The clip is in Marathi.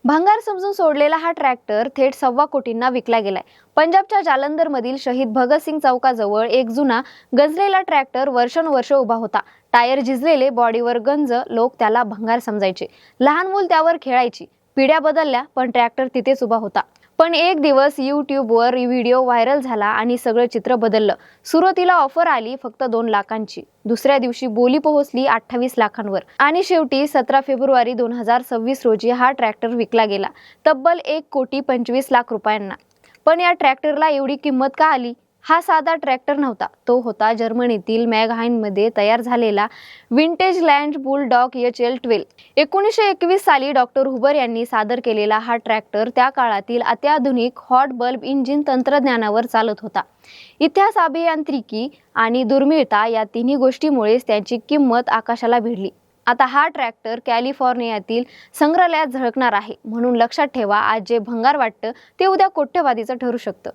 भंगार समजून सोडलेला हा ट्रॅक्टर थेट 1.25 कोटींना विकला गेलाय। पंजाबच्या जालंधरमधील शहीद भगतसिंग चौकाजवळ एक जुना गंजलेला ट्रॅक्टर वर्षानुवर्ष उभा होता। टायर झिजलेले, बॉडीवर गंज, लोक त्याला भंगार समजायचे। लहान मूल त्यावर खेळायची। पिढ्या बदलल्या पण ट्रॅक्टर तिथेच उभा होता। पण एक दिवस यूट्यूबवर व्हिडिओ व्हायरल झाला आणि सगळं चित्र बदललं। सुरुवातीला ऑफर आली फक्त 2 लाखांची, दुसऱ्या दिवशी बोली पोहोचली 28 लाखांवर आणि शेवटी 17 फेब्रुवारी 2026 रोजी हा ट्रॅक्टर विकला गेला तब्बल 1,25,00,000 रुपयांना। पण या ट्रॅक्टरला एवढी किंमत का आली? हा साधा ट्रॅक्टर नव्हता, तो होता जर्मनीतील मॅगहाइनमध्ये तयार झालेला विंटेज लँड बुलडॉग HL12। 1921 साली डॉक्टर हुबर यांनी सादर केलेला हा ट्रॅक्टर त्या काळातील अत्याधुनिक हॉट बल्ब इंजिन तंत्रज्ञानावर चालत होता। इतिहास, अभियांत्रिकी आणि दुर्मिळता या तिन्ही गोष्टींमुळेच त्याची किंमत आकाशाला भिडली। आता हा ट्रॅक्टर कॅलिफोर्नियातील संग्रहालयात झळकणार आहे। म्हणून लक्षात ठेवा, आज जे भंगार वाटतं ते उद्या कोट्यवधीचं ठरू शकतं।